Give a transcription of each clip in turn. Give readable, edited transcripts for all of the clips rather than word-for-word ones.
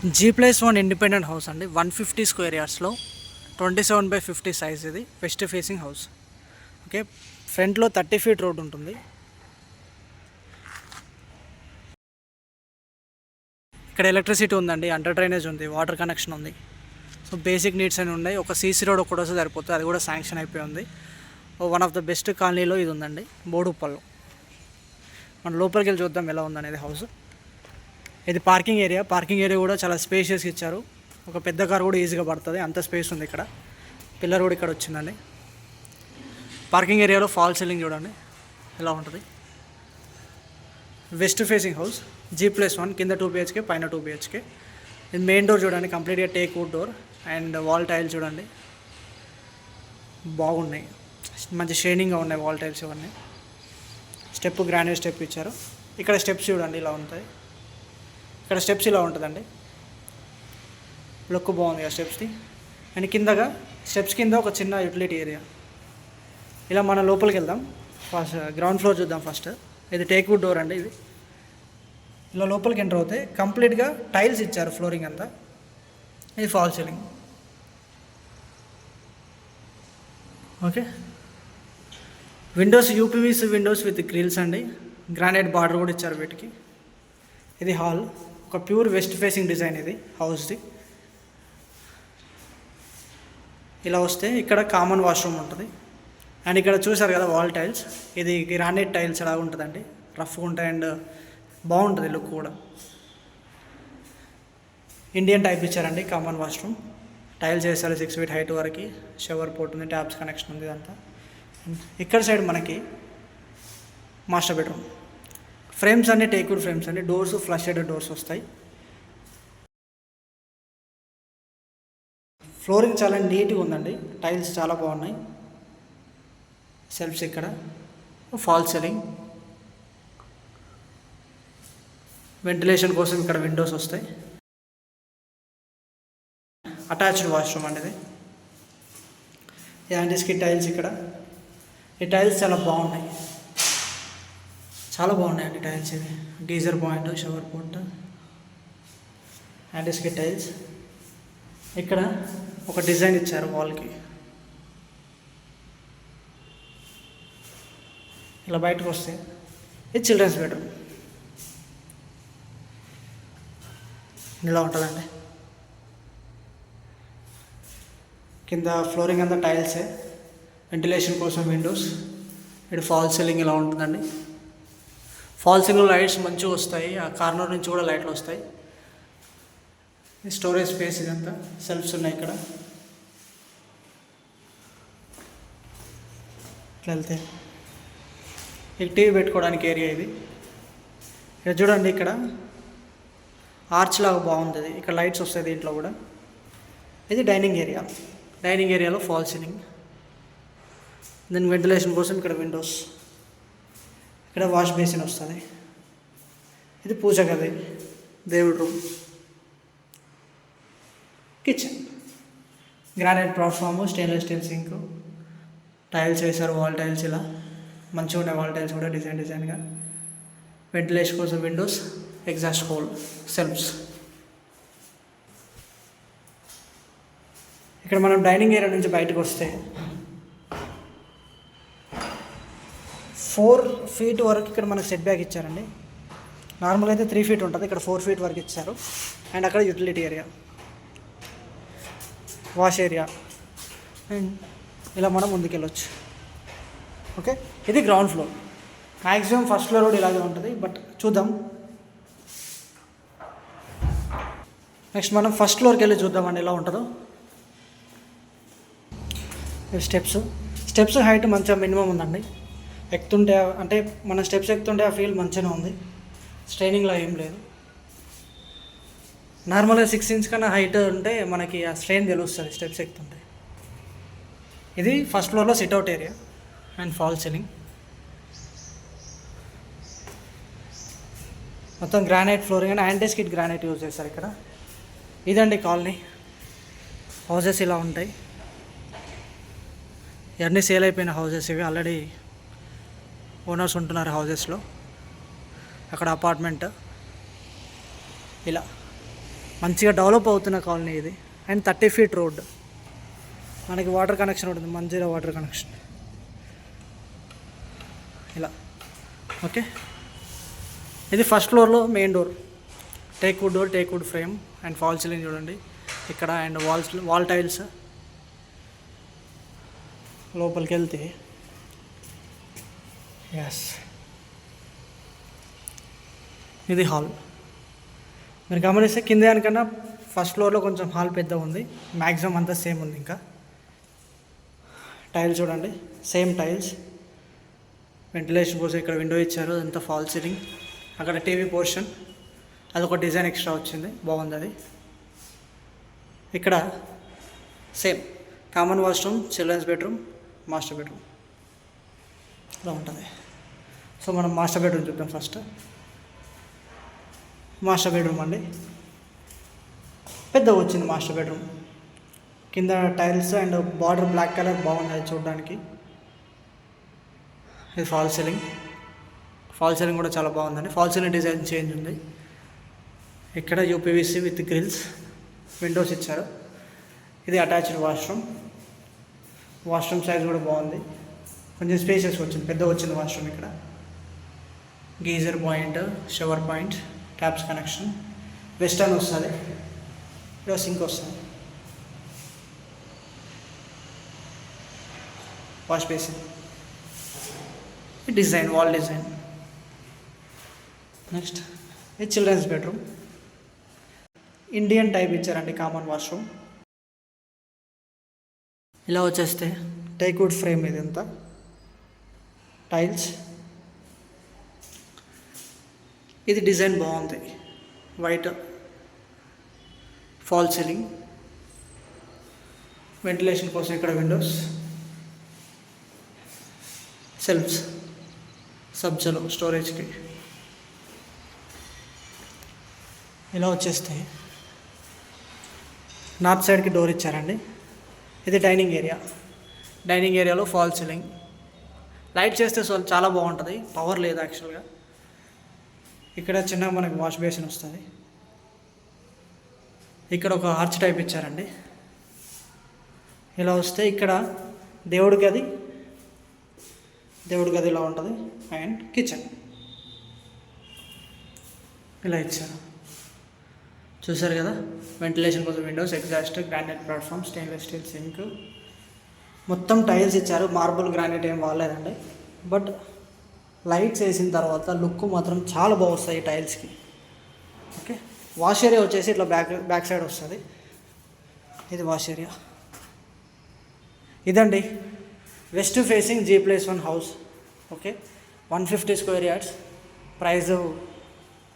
G+1 independent house అండి. 150 square యార్డ్స్లో 27/50 size. ఇది west facing house. Okay, ఫ్రంట్లో 30 ఫీట్ రోడ్ ఉంటుంది. ఇక్కడ ఎలక్ట్రిసిటీ ఉందండి, అండర్ డ్రైనేజ్ ఉంది, వాటర్ కనెక్షన్ ఉంది. సో బేసిక్ నీడ్స్ అని ఉన్నాయి. ఒక సీసీ రోడ్ ఒకటి వస్తే సరిపోతుంది, అది కూడా శాంక్షన్ అయిపోయి ఉంది. వన్ ఆఫ్ ద బెస్ట్ కాలనీలో ఇది ఉందండి, బోడుప్పల్లో. మనం లోపలికి వెళ్ళి చూద్దాం ఎలా ఉందనేది హౌస్. ఇది పార్కింగ్ ఏరియా కూడా చాలా స్పేషియస్గా ఇచ్చారు. ఒక పెద్ద కార్ కూడా ఈజీగా పడుతుంది, అంత స్పేస్ ఉంది ఇక్కడ. పిల్లర్ కూడా ఇక్కడ వచ్చిందండి. పార్కింగ్ ఏరియాలో ఫాల్ సీలింగ్ చూడండి ఎలా ఉంటుంది. వెస్ట్ ఫేసింగ్ హౌస్, G+1, కింద 2 BHK, పైన 2 BHK. ఇది మెయిన్ డోర్ చూడండి, కంప్లీట్గా teak wood door. And wall tiles చూడండి బాగున్నాయి, మంచి షైనింగ్గా ఉన్నాయి వాల్ టైల్స్ ఇవన్నీ. స్టెప్ గ్రానైట్ స్టెప్ ఇచ్చారు. ఇక్కడ స్టెప్స్ చూడండి ఇలా ఉంటాయి. ఇక్కడ స్టెప్స్ ఇలా ఉంటుందండి, లుక్ బాగుంది ఆ స్టెప్స్ది. అండ్ కిందగా స్టెప్స్ కింద ఒక చిన్న యూటిలిటీ ఏరియా. ఇలా మనం లోపలికి వెళ్దాం. ఫస్ట్ గ్రౌండ్ ఫ్లోర్ చూద్దాం ఫస్ట్. ఇది టేక్ వుడ్ డోర్ అండి. ఇది ఇలా లోపలికి ఎంటర్ అవుతాయి. కంప్లీట్గా టైల్స్ ఇచ్చారు ఫ్లోరింగ్ అంతా. ఇది fall ceiling. Okay, windows UPVC windows with grills అండి. గ్రానైట్ బార్డర్ కూడా ఇచ్చారు వీటికి. ఇది హాల్, ఒక ప్యూర్ వెస్ట్ ఫేసింగ్ డిజైన్ ఇది హౌస్ది. ఇలా వస్తే ఇక్కడ కామన్ వాష్రూమ్ ఉంటుంది. అండ్ ఇక్కడ చూసారు కదా వాల్ టైల్స్, ఇది గ్రానైట్ టైల్స్ ఎలా ఉంటుందండి, రఫ్గా ఉంటాయి అండ్ బాగుంటుంది లుక్ కూడా. ఇండియన్ టైప్ ఇచ్చారండి కామన్ వాష్రూమ్. టైల్స్ వేస్తారు 6 feet హైట్ వరకు. షవర్ పోర్ట్ ఉంది, ట్యాప్స్ కనెక్షన్ ఉంది ఇదంతా. ఇక్కడ సైడ్ మనకి మాస్టర్ బెడ్రూమ్. ఫ్రేమ్స్ అన్ని టేక్వుడ్ ఫ్రేమ్స్ అండి. డోర్స్ ఫ్లషెడ్ డోర్స్ వస్తాయి. ఫ్లోరింగ్ చాలా నీట్గా ఉందండి, టైల్స్ చాలా బాగున్నాయి. సెల్ఫ్స్ ఇక్కడ, ఫాల్ సీలింగ్. వెంటిలేషన్ కోసం ఇక్కడ విండోస్ వస్తాయి. అటాచ్డ్ వాష్రూమ్ అండి ఇది. యాంటీస్కి టైల్స్ ఇక్కడ. ఈ టైల్స్ చాలా బాగున్నాయి, చాలా బాగున్నాయండి టైల్స్. ఇది geyser point, shower port, యాంటీస్కి tiles. ఇక్కడ ఒక డిజైన్ ఇచ్చారు వాల్కి. ఇలా బయటకు వస్తే ఇది చిల్డ్రన్స్ బెడ్రూమ్. ఇలా ఉంటుందండి. కింద ఫ్లోరింగ్ అంతా టైల్సే, వెంటిలేషన్ కోసం విండోస్. ఇక్కడ ఫాల్ సీలింగ్ ఇలా ఉంటుందండి. ఫాల్ సీలింగ్ లైట్స్ మంచిగా వస్తాయి, ఆ కార్నర్ నుంచి కూడా లైట్లు వస్తాయి. స్టోరేజ్ స్పేస్ ఇదంతా. సెల్ఫ్స్ ఉన్నాయి ఇక్కడ. ఇట్లా వెళ్తే ఇక టీవీ పెట్టుకోవడానికి ఏరియా ఇది. ఇక్కడ చూడండి, ఇక్కడ ఆర్చ్ లాగా బాగుంటుంది. ఇక్కడ లైట్స్ వస్తాయి దీంట్లో కూడా. ఇది డైనింగ్ ఏరియా. డైనింగ్ ఏరియాలో ఫాల్ సీలింగ్. దాని వెంటిలేషన్ కోసం ఇక్కడ విండోస్. ఇక్కడ వాష్ బేసిన్ వస్తుంది. ఇది పూజ గది, దేవుడి room, kitchen. Granite platform, stainless steel sync, tiles వేశారు వాల్ టైల్స్. ఇలా మంచిగా ఉన్నాయి వాల్ టైల్స్ కూడా, డిజైన్గా. వెంటిలేషన్ కోసం విండోస్, ఎగ్జాస్ట్ హోల్, సెల్ఫ్స్. ఇక్కడ మనం డైనింగ్ ఏరియా నుంచి బయటకు వస్తే 4 feet వరకు ఇక్కడ మనకు సెట్ బ్యాక్ ఇచ్చారండి. నార్మల్గా అయితే 3 feet ఉంటుంది, ఇక్కడ 4 feet వరకు ఇచ్చారు. అండ్ అక్కడ utility area, wash area. And ఇలా మనం ముందుకెళ్ళొచ్చు. ఓకే, ఇది ground floor. Maximum first floor కూడా ఇలాగే ఉంటుంది, బట్ చూద్దాం. నెక్స్ట్ మనం ఫస్ట్ ఫ్లోర్కి వెళ్ళి చూద్దామండి ఎలా ఉంటుందో. స్టెప్స్ హైట్ మంచిగా మినిమం ఉందండి. ఎక్కుతుంటే అంటే మన స్టెప్స్ ఎక్కుతుంటే ఆ ఫీల్ మంచిగానే ఉంది, స్ట్రైనింగ్లో ఏం లేదు. నార్మల్గా 6 inches కన్నా హైట్ ఉంటే మనకి ఆ స్ట్రెయిన్ తెలుస్తుంది స్టెప్స్ ఎక్కుతుంటే. ఇది ఫస్ట్ ఫ్లోర్లో sit out area and fall ceiling. మొత్తం granite flooring and antiskid granite use చేస్తారు ఇక్కడ. ఇదండి కాలనీ. హౌసెస్ ఇలా ఉంటాయి. ఇవన్నీ సేల్ అయిపోయిన హౌసెస్ ఇవి. ఆల్రెడీ ఓనర్స్ ఉంటున్నారు హౌసెస్లో. అక్కడ అపార్ట్మెంట్ ఇలా మంచిగా డెవలప్ అవుతున్న కాలనీ ఇది. And 30 feet road. మనకి వాటర్ కనెక్షన్ ఉంటుంది, మంజీరా వాటర్ కనెక్షన్ ఇలా. ఓకే, ఇది ఫస్ట్ ఫ్లోర్లో main door, teakwood door, teakwood frame and fall ceiling చూడండి ఇక్కడ. And wall tiles. లోపలికి వెళ్తే ఎస్, ఇది హాల్. మీరు గమనిస్తే కింద దానికన్నా ఫస్ట్ ఫ్లోర్లో కొంచెం హాల్ పెద్ద ఉంది, మ్యాక్సిమం అంతా సేమ్ ఉంది. ఇంకా టైల్స్ చూడండి, సేమ్ టైల్స్. వెంటిలేషన్ కోసం ఇక్కడ విండో ఇచ్చారు, అదంతా ఫాల్ సీలింగ్. అక్కడ టీవీ పోర్షన్, అదొక డిజైన్ ఎక్స్ట్రా వచ్చింది, బాగుంది అది. ఇక్కడ same common washroom, children's bedroom, master bedroom ఇలా ఉంటుంది. సో మనం మాస్టర్ బెడ్రూమ్ చూద్దాం ఫస్ట్. మాస్టర్ బెడ్రూమ్ అండి, పెద్దగా వచ్చింది మాస్టర్ బెడ్రూమ్. కింద tiles and border black colour బాగుంది అది చూడడానికి. ఇది ఫాల్ సీలింగ్. ఫాల్ సీలింగ్ కూడా చాలా బాగుందండి. ఫాల్ సీలింగ్ డిజైన్ చేంజ్ ఉంది. ఇక్కడ యూపీవీసీ విత్ గ్రిల్స్, విండోస్ ఇచ్చారు. ఇది అటాచ్డ్ వాష్రూమ్. వాష్రూమ్ సైజ్ కూడా బాగుంది, కొంచెం స్పేసెస్ వచ్చింది, పెద్ద వచ్చింది వాష్రూమ్. ఇక్కడ geyser point, shower point, taps connection, western వస్తుంది. ఇక్కడ సింక్ వస్తుంది, wash basin, design, wall design. Next ఇది చిల్డ్రన్స్ బెడ్రూమ్. ఇండియన్ టైప్ ఇచ్చారండి కామన్ వాష్రూమ్. ఇలా వచ్చేస్తే టేక్వుడ్ ఫ్రేమ్, ఇదంతా టైల్స్. ఇది డిజైన్ బాగుంది, వైట్ ఫాల్ సీలింగ్. వెంటిలేషన్ కోసం ఇక్కడ విండోస్, సెల్ఫ్స్, సబ్జలో స్టోరేజ్కి. ఇలా వచ్చేస్తే నార్త్ సైడ్కి డోర్ ఇచ్చారండి. ఇది డైనింగ్ ఏరియా. డైనింగ్ ఏరియాలో ఫాల్ సీలింగ్. లైట్ చేస్తే చాలా బాగుంటుంది, పవర్ లేదు యాక్చువల్గా. ఇక్కడ చిన్నగా మనకి వాష్ బేసిన్ వస్తుంది. ఇక్కడ ఒక ఆర్చ్ టైప్ ఇచ్చారండి. ఇలా వస్తే ఇక్కడ దేవుడి గది ఇలా ఉంటుంది. అండ్ కిచెన్ ఇలా ఇచ్చారు, చూసారు కదా. వెంటిలేషన్ కోసం Windows, exhaust, granite platform, stainless steel sync, మొత్తం టైల్స్ ఇచ్చారు. మార్బుల్, గ్రానైట్ ఏం వాడలేదండి. బట్ లైట్స్ వేసిన తర్వాత లుక్ మాత్రం చాలా బాగుంటుంది ఈ టైల్స్కి. ఓకే, వాష్ ఏరియా వచ్చేసి ఇట్లా బ్యాక్ సైడ్ వస్తుంది. ఇది వాష్ ఏరియా. ఇదండి west facing G+1 house. Okay, 150 square yards. Price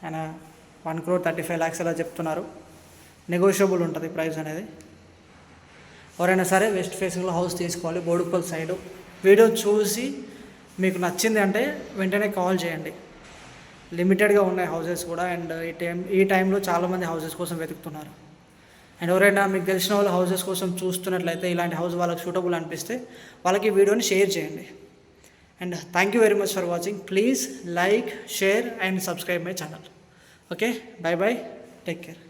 ఆయన 1,35,00,000 అలా చెప్తున్నారు. నెగోషియబుల్ ఉంటుంది ప్రైస్ అనేది. ఎవరైనా సరే వెస్ట్ ఫేసింగ్లో హౌస్ తీసుకోవాలి, బోడుప్పల్ సైడు. వీడియో చూసి మీకు నచ్చింది అంటే వెంటనే కాల్ చేయండి. లిమిటెడ్గా ఉన్నాయి హౌసెస్ కూడా. అండ్ ఈ టైంలో చాలామంది హౌసెస్ కోసం వెతుకుతున్నారు. అండ్ ఎవరైనా మీకు తెలిసిన వాళ్ళు హౌసెస్ కోసం చూస్తున్నట్లయితే, ఇలాంటి హౌస్ వాళ్ళకి సూటబుల్ అనిపిస్తే వాళ్ళకి వీడియోని షేర్ చేయండి. And thank you very much for watching. Please like, share and subscribe my channel. Okay, by by, take care.